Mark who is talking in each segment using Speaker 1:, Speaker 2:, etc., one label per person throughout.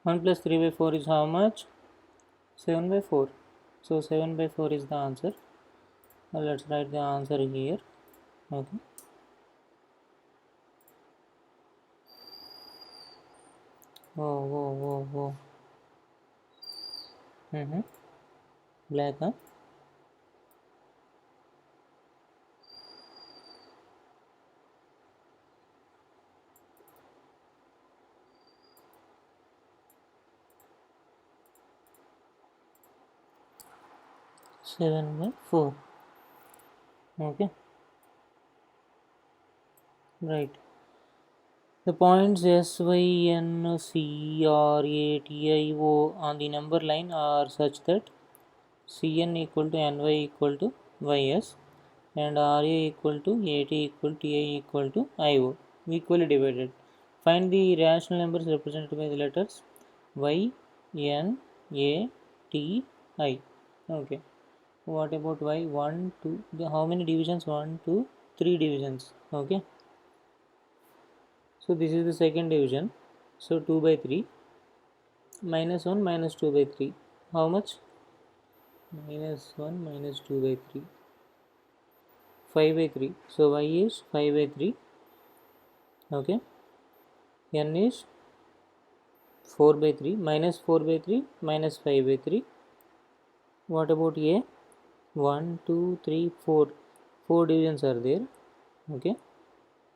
Speaker 1: 1 plus 3 by 4 is how much? 7 by 4. So 7 by 4 is the answer. Now let's write the answer here. Okay. Oh, whoa, whoa, whoa. Black, huh? 7 by 4. Okay. Right. The points S, Y, N, C, R, A, T, I, O on the number line are such that Cn equal to Ny equal to Ys and Ra equal to At equal to Ti equal to Io, equally divided. Find the rational numbers represented by the letters Y, N, A, T, I. Okay. What about Y? 1, 2. How many divisions? 1, 2, 3 divisions. Okay. So this is the second division. So 2 by 3 minus 1 minus 2 by 3. How much? Minus 1 minus 2 by 3. 5 by 3. So y is 5 by 3. Okay. N is 4 by 3 minus 4 by 3 minus 5 by 3. What about A? 1, 2, 3, 4. 4 divisions are there. Okay.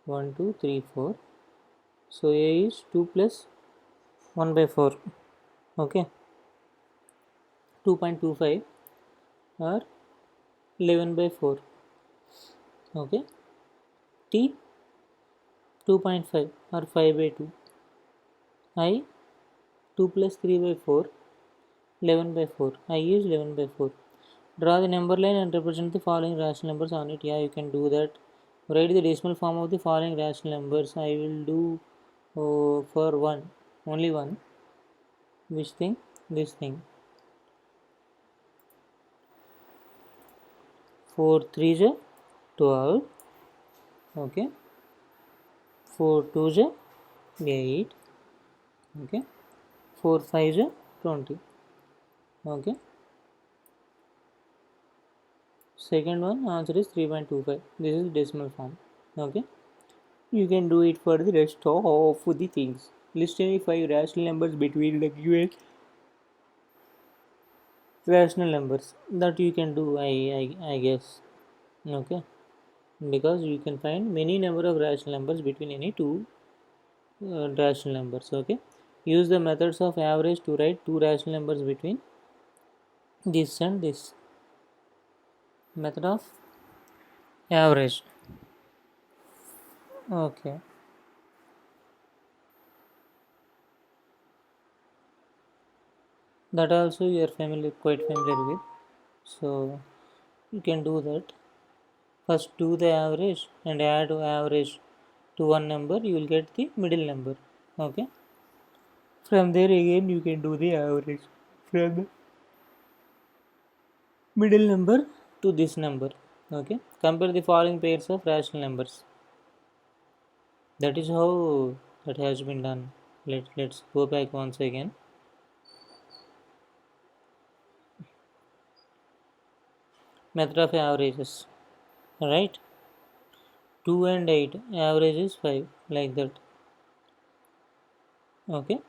Speaker 1: 1, 2, 3, 4. So A is 2 plus 1 by 4. Okay. 2.25 or 11 by 4. Okay. T 2.5 or 5 by 2. I 2 plus 3 by 4. 11 by 4. I is 11 by 4. Draw the number line and represent the following rational numbers on it. Yeah, you can do that. Write the decimal form of the following rational numbers. I will do for one, only one. Which thing? This thing. 4 3 is 12. Okay. 4 2 is 8. Okay. 4 5 is 20. Okay. Second one answer is 3.25. This is decimal form. Okay. You can do it for the rest of the things. List any 5 rational numbers between the given rational numbers. That you can do, I guess. Okay, because you can find many number of rational numbers between any two rational numbers. Okay, use the methods of average to write two rational numbers between this and this. Method of average. Okay, that also you are quite familiar with, so you can do that. First do the average and add average to one number, you will get the middle number. Okay, from there again you can do the average from the middle number to this number. Okay, compare the following pairs of rational numbers. That is how that has been done. Let's go back once again. Method of averages, right? 2 and 8 average is 5, like that. Okay,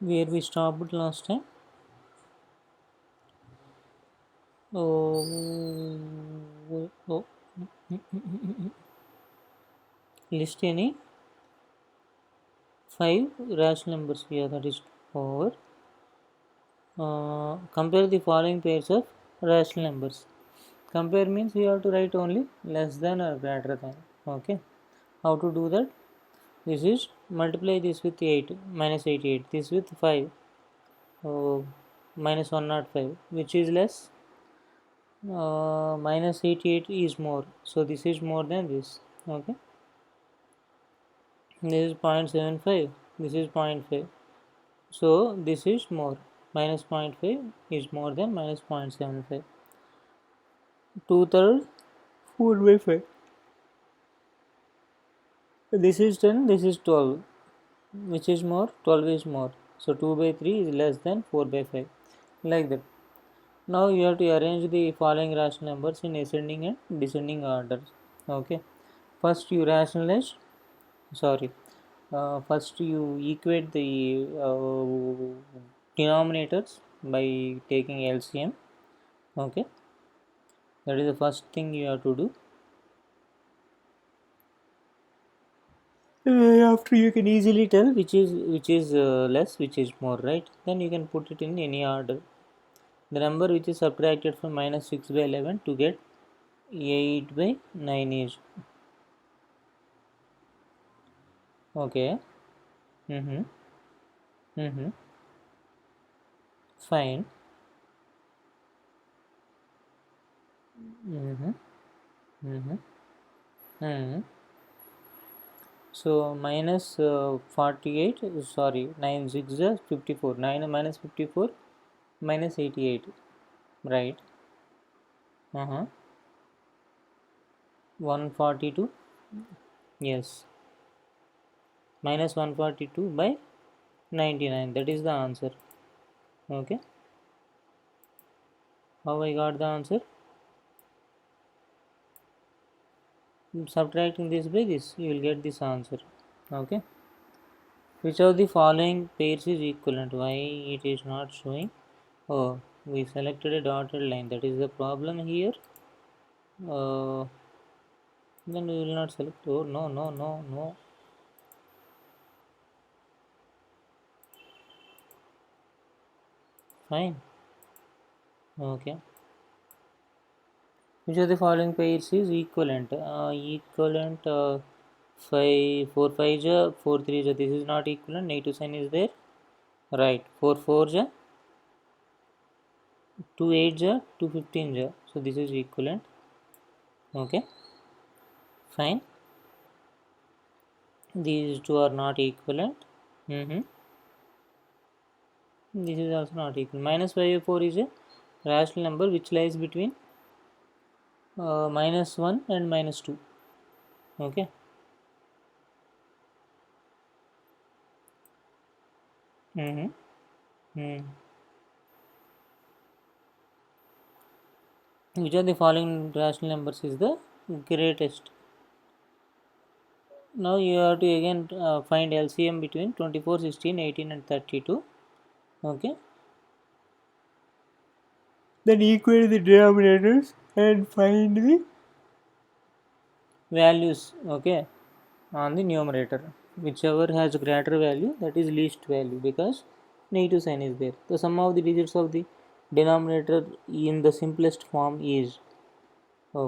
Speaker 1: where we stopped last time. Oh, oh, list any 5 rational numbers here, that is 4. Compare the following pairs of rational numbers. Compare means you have to write only less than or greater than. Okay, how to do that? This is multiply this with 8 minus 88, this with 5. Oh, minus 105, which is less. Minus 88 is more, so this is more than this. Okay, this is 0.75, this is 0.5, so this is more. Minus 0.5 is more than minus 0.75. 2/3, 4 by 5. This is 10, this is 12. Which is more? 12 is more. So 2 by 3 is less than 4 by 5. Like that. Now you have to arrange the following rational numbers in ascending and descending order. Okay. First you rationalize. Sorry. First you equate the denominators by taking LCM. Okay. That is the first thing you have to do. After you can easily tell which is less, which is more, right? Then you can put it in any order. The number which is subtracted from minus 6 by 11 to get 8 by 9 is okay. Mm-hmm. Mm-hmm. Fine. Mm-hmm. Mm-hmm. Mm-hmm. So minus 48, sorry, 9 6 is 54. 9 minus 54 minus 88, right? Uh-huh. 142, yes. Minus 142 by 99, that is the answer. Okay. How I got the answer? Subtracting this by this, you will get this answer. Okay. Which of the following pairs is equivalent? Why it is not showing? Oh, we selected a dotted line. That is the problem here. Uh, then we will not select. Oh, no, no, no, no. Fine. Okay. Which of the following pairs is equivalent? Equivalent 5, 4, 5 ja, 4, 3 ja. This is not equivalent. Negative sign is there. Right. 4, 4 ja, 2, 8 ja, 2, 15 ja. So this is equivalent. Okay. Fine. These two are not equivalent. Mm-hmm. This is also not equal. Minus 5 by 4 is a rational number which lies between minus 1 and minus 2. Okay. Mm-hmm. Mm. Which of the following rational numbers is the greatest? Now you have to again find LCM between 24, 16, 18 and 32. Okay. Then equate the denominators and find the values. Okay. On the numerator, whichever has greater value, that is least value, because negative sign is there. The sum of the digits of the denominator in the simplest form is,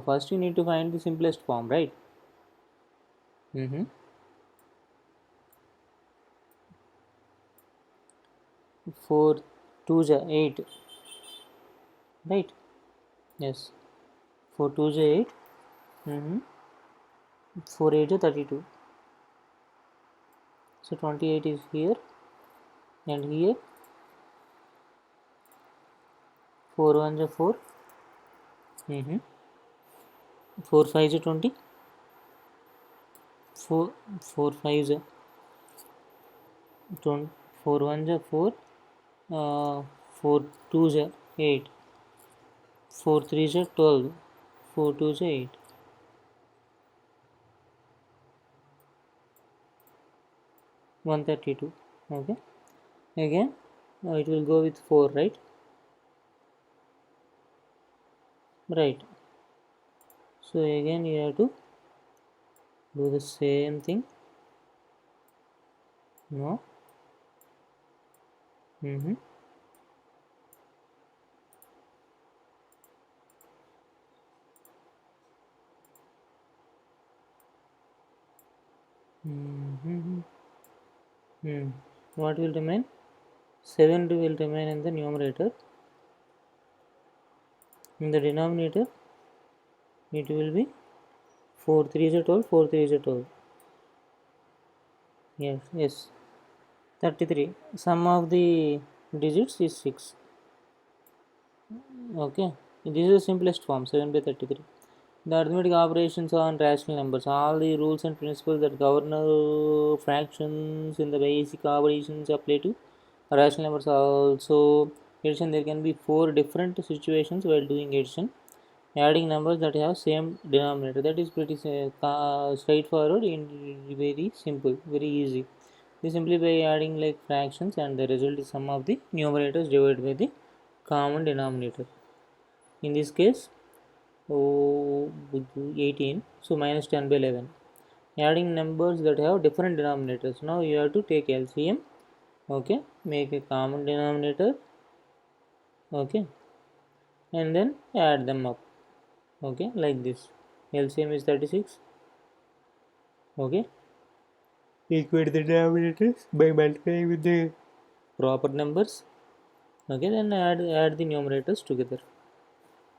Speaker 1: first you need to find the simplest form, right? Mm-hmm. 4 2 ja 8, right? Yes. 4 2 ja 8. Mm-hmm. 4 8 ja 32, so 28 is here, and here 4 1 ja 4. Mm-hmm. 4 5 ja 20. 4 4 5 ja 20, 4 1 ja 4, 4 2 ja 8, 4 3 ja 12, 4 2 ja 8, 132. Okay. Again, it will go with 4, right? Right. So again you have to do the same thing. No. Mm-hmm. Mm-hmm. Mm. What will remain? 7 will remain in the numerator. In the denominator it will be 4 3 is 12, 4 3 is 12. Yes, 33. Sum of the digits is 6. Okay, this is the simplest form, 7 by 33. The arithmetic operations on rational numbers. All the rules and principles that govern fractions in the basic operations apply to rational numbers also. Addition, there can be 4 different situations while doing addition. Adding numbers that have same denominator. That is pretty straightforward and very simple, very easy. We simply by adding like fractions, and the result is sum of the numerators divided by the common denominator. In this case, 18, so minus 10 by 11. Adding numbers that have different denominators. Now you have to take LCM. Okay, make a common denominator. Okay, and then add them up. Okay, like this. LCM is 36. Okay, equate the denominators by multiplying with the proper numbers. Okay, then add the numerators together.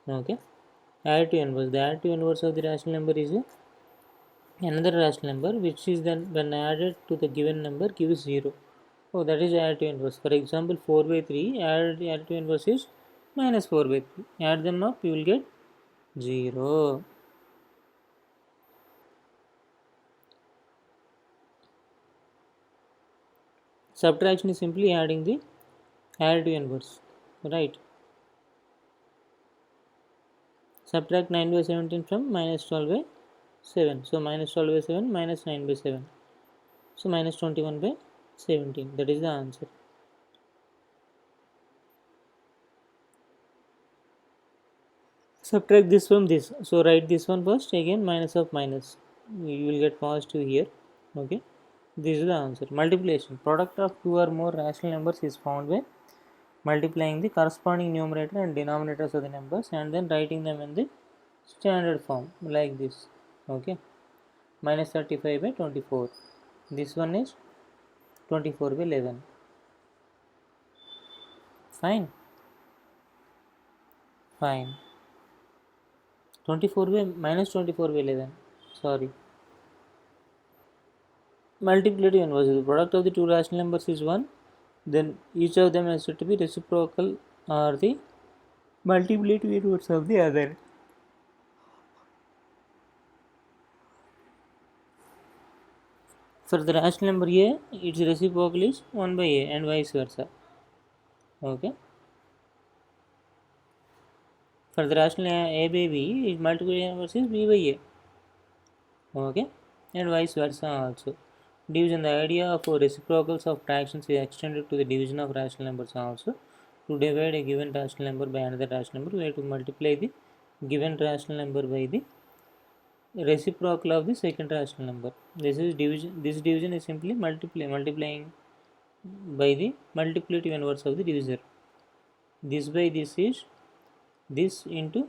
Speaker 1: Okay, additive inverse. The additive inverse of the rational number is another rational number which is then when added to the given number gives 0. Oh, that is additive inverse. For example, 4 by 3, additive inverse is minus 4 by 3. Add them up, you will get 0. Subtraction is simply adding the additive inverse, right? Subtract 9 by 17 from minus 12 by 7. So minus 12 by 7 minus 9 by 7. So minus 21 by 17. That is the answer. Subtract this from this. So write this one first. Again minus of minus. You will get positive here. Okay. This is the answer. Multiplication. Product of two or more rational numbers is found by multiplying the corresponding numerator and denominators of the numbers and then writing them in the standard form like this. Okay. Minus 35 by 24. This one is 24 by 11. Fine. 24 by minus 24 by 11. Sorry. Multiplicative inverse. The product of the two rational numbers is 1. Then each of them has to be reciprocal or the multiplicative inverse of the other. For the rational number A, its reciprocal is 1 by A and vice versa. Okay. For the rational A by B, its multiplicative inverse is B by A. Okay. And vice versa also. Division. The idea of reciprocals of fractions is extended to the division of rational numbers also. To divide a given rational number by another rational number, we have to multiply the given rational number by the reciprocal of the second rational number. This is division. This division is simply multiplying by the multiplicative inverse of the divisor. This by this is this into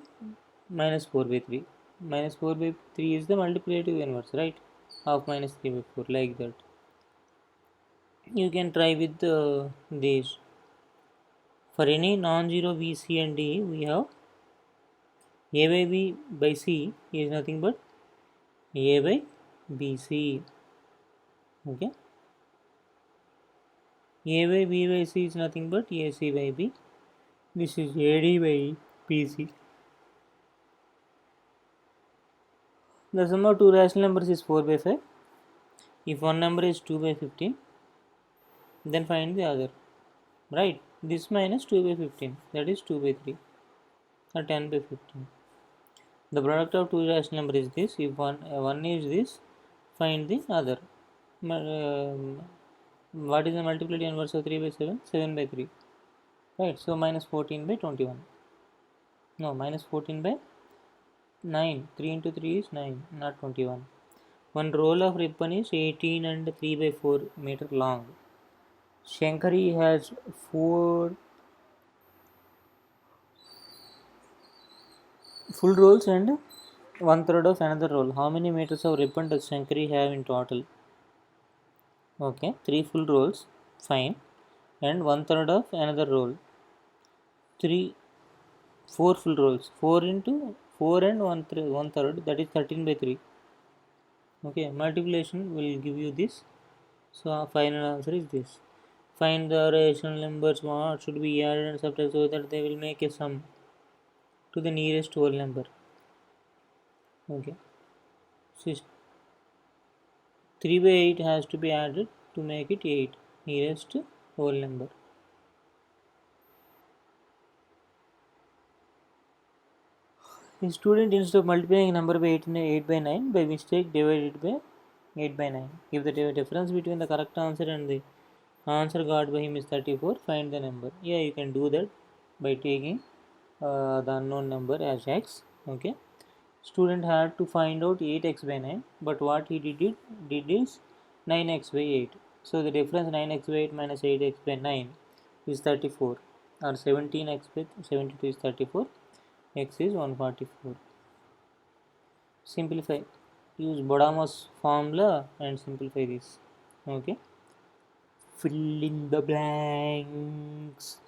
Speaker 1: minus 4 by 3. Minus 4 by 3 is the multiplicative inverse, right? Of minus 3 by 4, like that. You can try with these. For any non-zero B, C and D, we have A by B by C is nothing but A by BC. Okay. A by B by C is nothing but AC by B. This is AD by BC. The sum of two rational numbers is 4 by 5. If one number is 2 by 15, then find the other. Right? This minus 2 by 15, that is 2 by 3 or 10 by 15. The product of two rational number is this. If one is this, find the other. What is the multiplicative inverse of 3 by 7? 7 by 3. Right? So minus 14 by 21. No, minus 14 by 9. 3 into 3 is 9, not 21. One roll of ribbon is 18 and 3 by 4 meter long. Shankari has 4 full rolls and 1/3 of another roll. How many meters of ribbon does Shankari have in total? Okay, 3 full rolls. Fine. and 1/3 of another roll. 4 full rolls. 4 into 4 and 1/3, that is 13 by 3. Okay, multiplication will give you this. So our final answer is this. Find the rational numbers what should be added and subtracted so that they will make a sum to the nearest whole number. Okay. So 3 by 8 has to be added to make it 8, nearest whole number. A student, instead of multiplying a number by 8 by 9, by mistake divided by 8 by 9. If the difference between the correct answer and the answer got by him is 34, find the number. Yeah, you can do that by taking the unknown number as x. Okay. Student had to find out 8x by 9, but what he did is 9x by 8. So the difference 9x by 8 minus 8x by 9 is 34, or 17x by 72 is 34, x is 144. Simplify. Use Bodamas formula and simplify this. Okay. Fill in the blanks.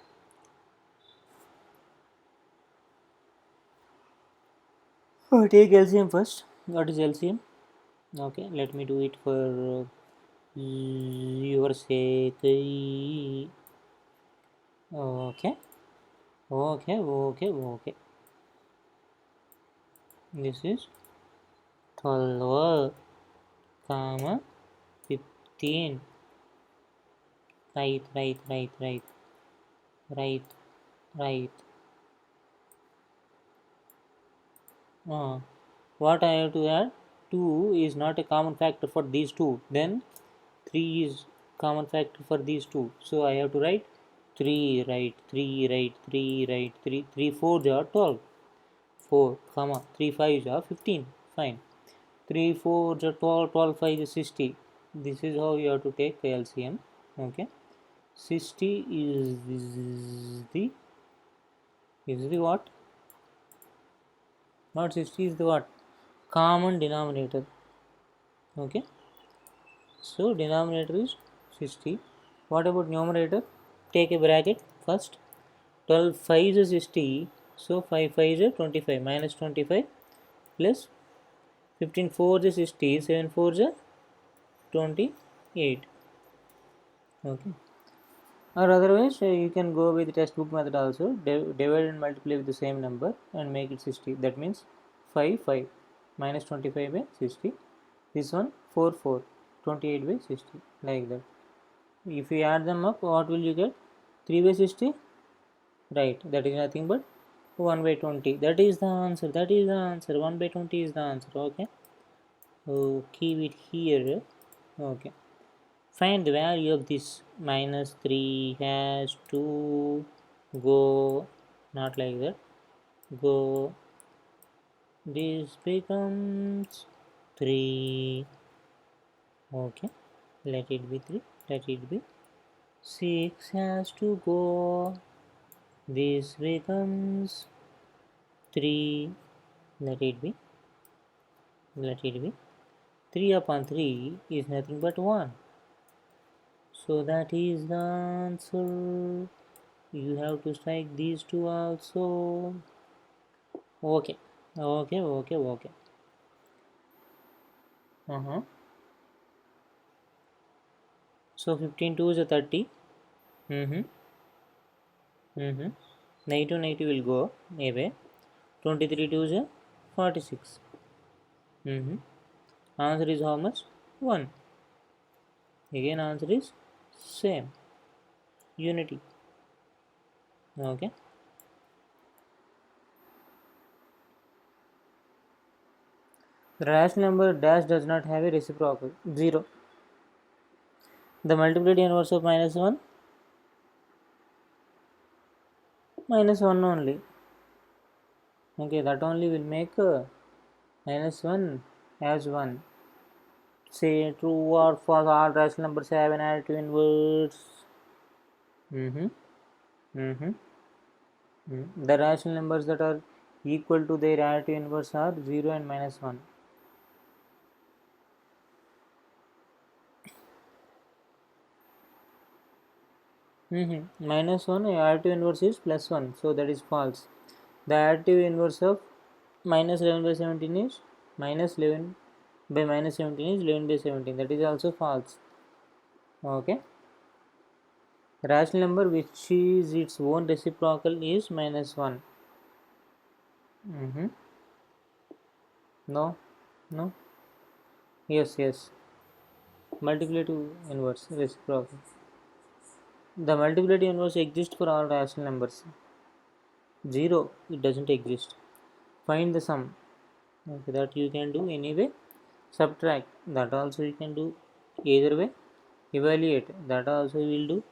Speaker 1: Take LCM first. What is LCM? Okay, let me do it for your sake. Okay, okay. This is 12, comma 15. Right. What I have to add? 2 is not a common factor for these two. Then 3 is common factor for these two. So I have to write 3, right, 3, right, 3, right, 3, 3 4 are 12. 4, comma, 3 5 are 15. Fine. 3 4 are 12, 12 5 is 60. This is how you have to take LCM. Okay. 60 is the what? Not 60 is the what? Common denominator. Okay. So denominator is 60. What about numerator? Take a bracket first. 12 5 is 60. So 5 5 is 25 minus 25 plus 15 4 is 60. 7 4 is 28. Okay. Or otherwise you can go with the textbook method also. Divide and multiply with the same number and make it 60. That means 5 5 minus 25 by 60. This one 4 4 28 by 60, like that. If you add them up, what will you get? 3 by 60, right, that is nothing but 1 by 20. That is the answer. 1 by 20 is the answer. Okay. So keep it here. Okay. Find the value of this. Minus 3 has to go, not like that, go, this becomes 3. Okay, let it be 3, let it be 6 has to go, this becomes 3, let it be 3 upon 3 is nothing but 1. So that is the answer. You have to strike these two also. Okay. So 15 2 is a 30. Mm-hmm. Negative will go away. 23 2 is a 46. Answer is how much? 1. Again answer is same. Unity. Okay. The rational number dash does not have a reciprocal. 0. The multiplicity inverse of minus 1? Minus 1 only. Okay, that only will make minus 1 as 1. Say true or false, all rational numbers have an additive inverse. The rational numbers that are equal to their additive inverse are 0 and minus 1. Minus 1, additive inverse is plus 1, so that is false. The additive inverse of minus 11 by 17 is minus 11 by minus 17 is 11 by 17, that is also false. Okay. Rational number which is its own reciprocal is minus 1. No, no, yes, multiplicative inverse reciprocal. The multiplicative inverse exists for all rational numbers. 0, it doesn't exist. Find the sum. Okay, that you can do anyway. Subtract, that also you can do either way. Evaluate, that also you will do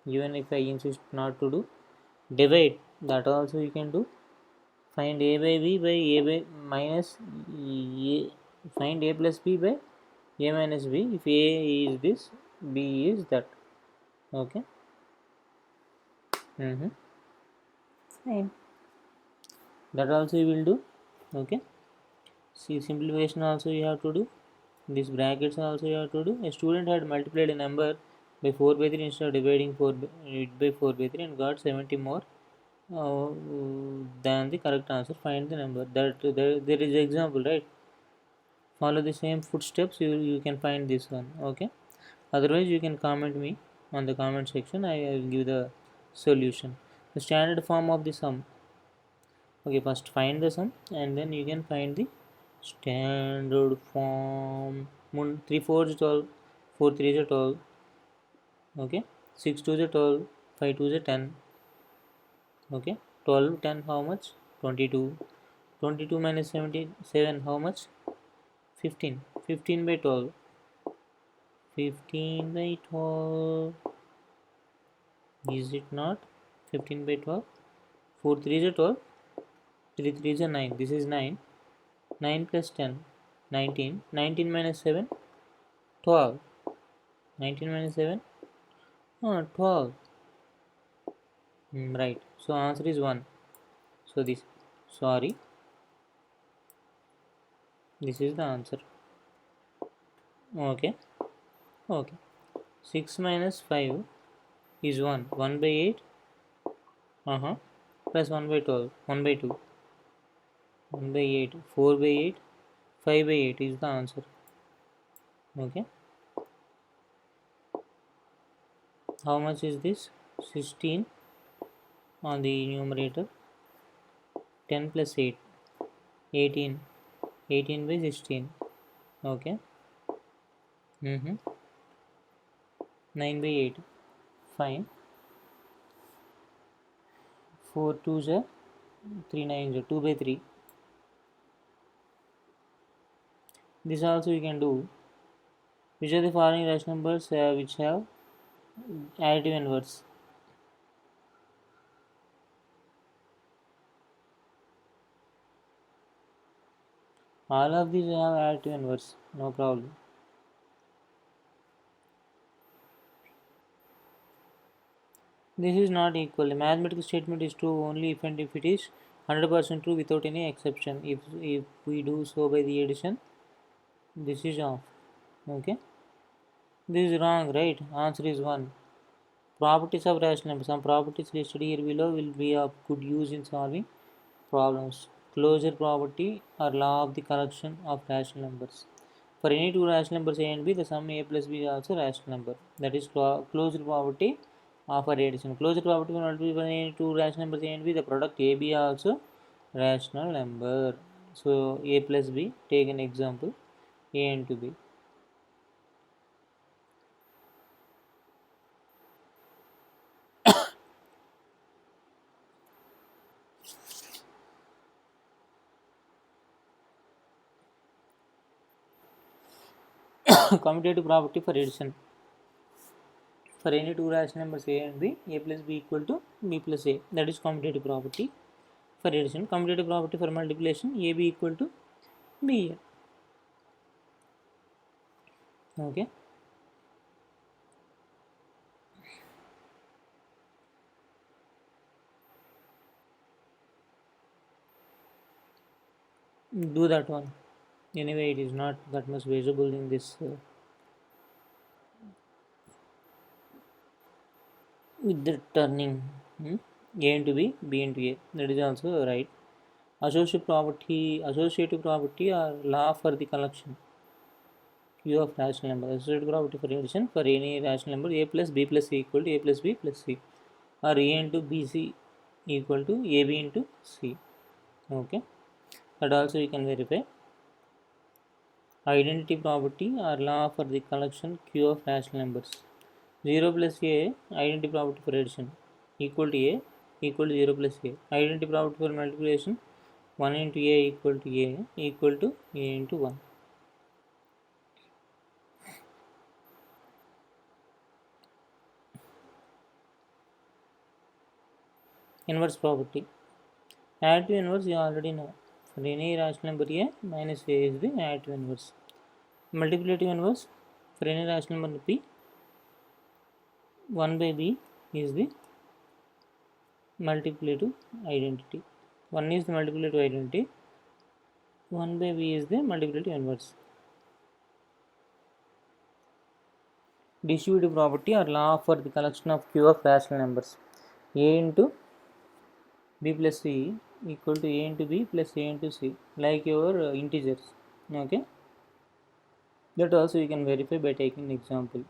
Speaker 1: even if I insist not to do. Divide, that also you can do. Find a by b by a by minus a, find a plus b by a minus b. If a is this, b is that. Okay. Fine, that also you will do. Okay. See, simplification also you have to do. These brackets also you have to do. A student had multiplied a number by 4 by 3 instead of dividing it by 4 by 3 and got 70 more uh, than the correct answer. Find the number. There is example, right? Follow the same footsteps, you can find this one. Okay. Otherwise you can comment me on the comment section. I will give the solution. The standard form of the sum. Okay, first find the sum and then you can find the standard form. 3 4 is 12, 4 3 is 12. Okay, 6 2 is 12, 5 2 is 10. Okay, 12 10 how much? 22. 22 minus 77 how much? 15. 15 by 12. 15 by 12. Is it not? 15 by 12. 4 3 is 12. 3 3 is 9. This is 9. 9 plus 10. 19. 19 minus 7. 12. 19 minus 7. 12. Right. So answer is 1. So this. Sorry. This is the answer. Okay. Okay. 6 minus 5 is 1. 1 by 8. Plus 1 by 12. 1 by 2. 1 by 8. 4 by 8. 5 by 8 is the answer. Okay. How much is this? 16 on the numerator. 10 plus 8. 18. 18 by 16. Okay. 9 by 8. Fine. 4 2s are 3 9s are 2 by 3. This also you can do. Which are the following rational numbers which have additive inverse? All of these have additive inverse, no problem. This is not equal. A mathematical statement is true only if and if it is 100% true without any exception. If we do so by the addition, this is off. Okay. This is wrong, right? Answer is 1. Properties of rational numbers. Some properties listed here below will be of good use in solving problems. Closure property or law of the collection of rational numbers. For any two rational numbers a and b, the sum a plus b is also rational number. That is closure property of a addition. Closure property will not be for any two rational numbers a and b. The product a b also rational number. So a plus b. Take an example. A into b. Commutative property for addition. For any two rational numbers a and b, a plus b equal to b plus a. That is commutative property for addition. Commutative property for multiplication, ab equal to b. Okay. Do that one. Anyway, it is not that much visible in this with the turning A into B, B into A. That is also right. Associative property or law for the collection Q of rational number. Associative property for addition for any rational number A plus B plus C equal to A plus B plus C, or A into BC equal to AB into C. Okay, that also you can verify. Identity property or law for the collection Q of rational numbers. 0 plus A, identity property for addition, equal to A equal to 0 plus A. Identity property for multiplication, 1 into A equal to A equal to A into 1. Inverse property. Additive inverse you already know. For any rational number A, minus A is the additive inverse. Multiplicative inverse, for any rational number P, 1 by B is the multiplicative identity. 1 is the multiplicative identity, 1 by B is the multiplicative inverse. Distributive property or law for the collection of Q of rational numbers. A into B plus C equal to A into B plus A into C, like your integers. Okay, that also you can verify by taking an example.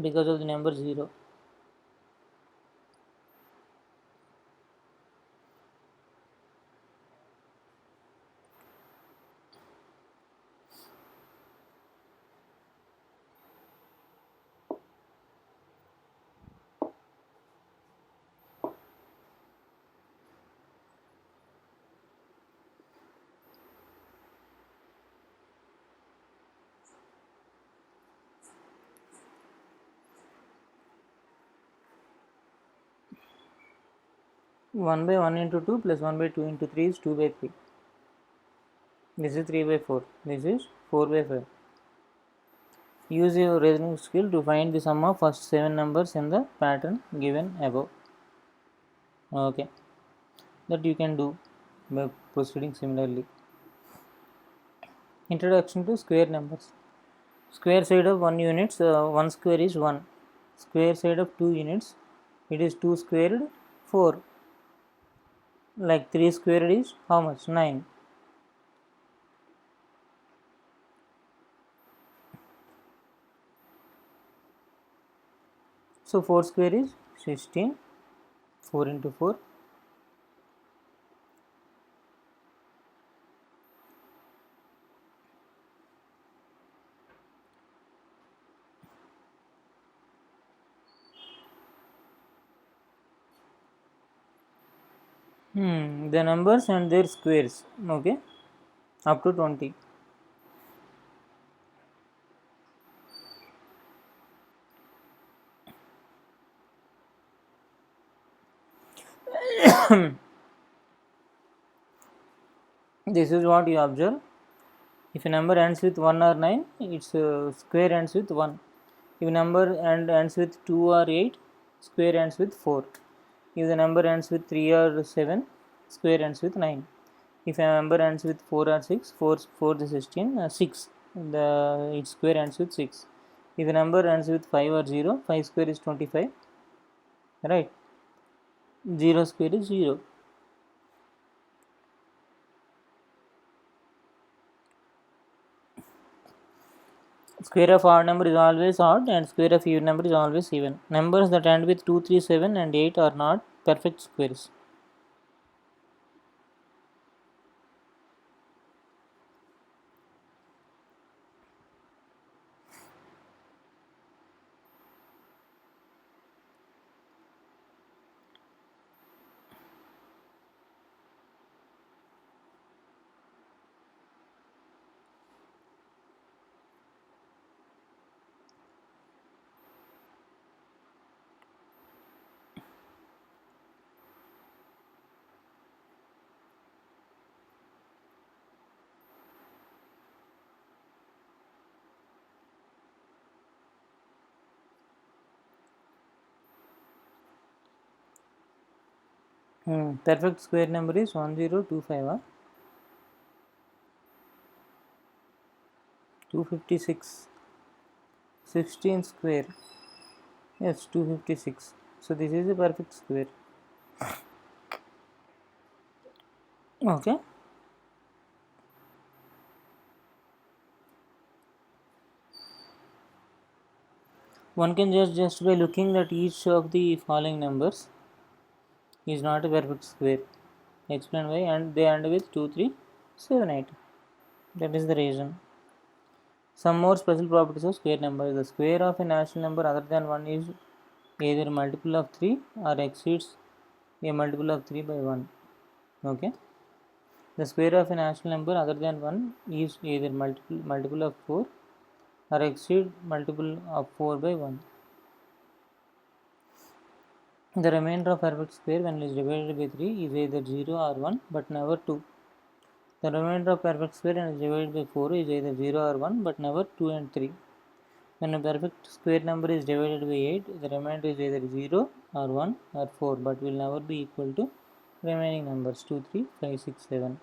Speaker 1: Because of the number 0. One by 1 into 2 plus 1 by 2 into 3 is 2 by 3. This is 3 by 4. This is 4 by 5. Use your reasoning skill to find the sum of first 7 numbers in the pattern given above. Okay, that you can do by proceeding similarly. Introduction to square numbers. Square side of 1 units, 1 square is 1. Square side of 2 units, it is 2 squared 4. Like 3 squared is how much? 9. So 4 square is 16. 4 into 4. The numbers and their squares. Okay, up to 20. This is what you observe. If a number ends with 1 or 9, its square ends with 1. If a number ends with 2 or 8, square ends with 4. If the number ends with 3 or 7, square ends with 9. If a number ends with 4 or 6, 4 is 16, 6, its square ends with 6. If a number ends with 5 or 0, 5 square is 25, right? 0 square is 0. Square of odd number is always odd and square of even number is always even. Numbers that end with 2, 3, 7 and 8 are not perfect squares. Perfect square number is 1025. 256. 16 square. Yes, 256. So this is a perfect square. Okay. One can just by looking that each of the following numbers is not a perfect square. Explain why, and they end with 2, 3, 7, 8. That is the reason. Some more special properties of square number. The square of a natural number other than 1 is either multiple of 3 or exceeds a multiple of 3 by 1. Okay. The square of a natural number other than 1 is either multiple of 4 or exceed multiple of 4 by 1. The remainder of perfect square when it is divided by 3 is either 0 or 1 but never 2. The remainder of perfect square when it is divided by 4 is either 0 or 1 but never 2 and 3. When a perfect square number is divided by 8, the remainder is either 0 or 1 or 4 but will never be equal to remaining numbers 2, 3, 5, 6, 7.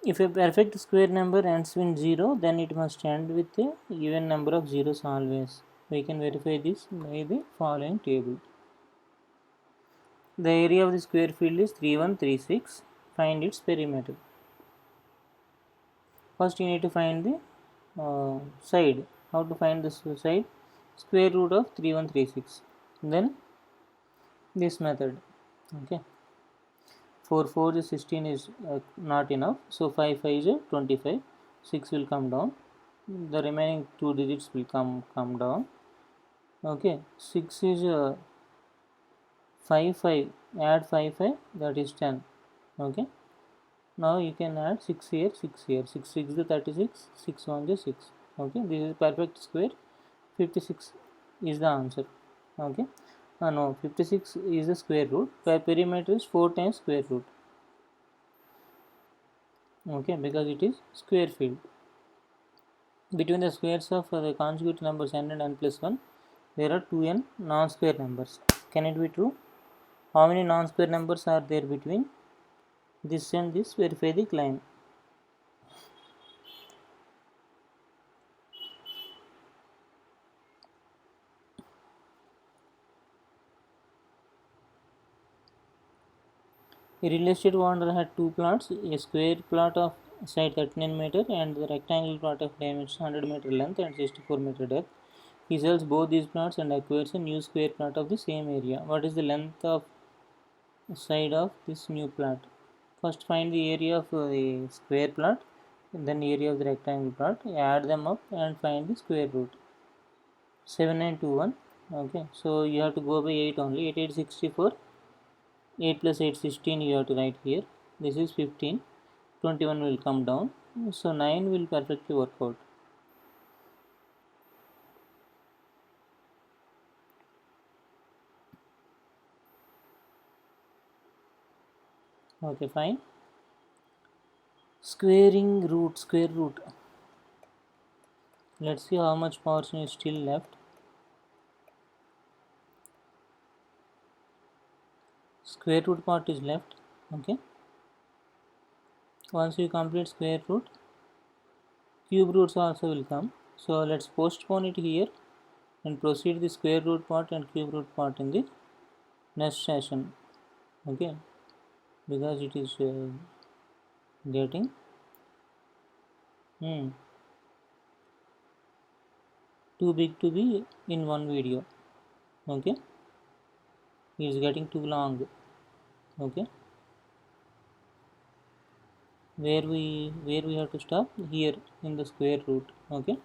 Speaker 1: If a perfect square number ends in 0, then it must end with a even number of zeros always. We can verify this by the following table. The area of the square field is 3136. Find its perimeter. First you need to find the side. How to find the side? Square root of 3136. Then this method. Okay. 4 4 is 16 is not enough. So 5 5 is 25. 6 will come down. The remaining two digits will come down. Okay. 6 is 5 5. Add 5 5, that is 10. Okay. Now you can add 6 here, 6 here. 6 6 is 36, 6 1 is 6. Okay, this is perfect square. 56 is the answer. Okay, no, 56 is the square root. Perimeter is 4 times square root. Okay, because it is square field. Between the squares of the consecutive numbers n and n plus 1, there are 2n non-square numbers. Can it be true? How many non-square numbers are there between this and this? Verify the claim. A real estate owner had two plots, a square plot of side 39 meter and the rectangular plot of dimension 100 meter length and 64 meter depth. He sells both these plots and acquires a new square plot of the same area. What is the length of side of this new plot? First find the area of the square plot, and then area of the rectangular plot. Add them up and find the square root. 7921. Okay, so you have to go by 8 only. 8 8 64. 8 plus 8 16 you have to write here. This is 15. 21 will come down. So 9 will perfectly work out. Okay, fine. Squaring root, square root. Let's see how much portion is still left. Square root part is left. Okay. Once you complete square root, cube roots also will come. So let's postpone it here and proceed the square root part and cube root part in the next session. Okay, because it is getting too big to be in one video. Okay, it is getting too long. Okay, where we have to stop here in the square root. Okay.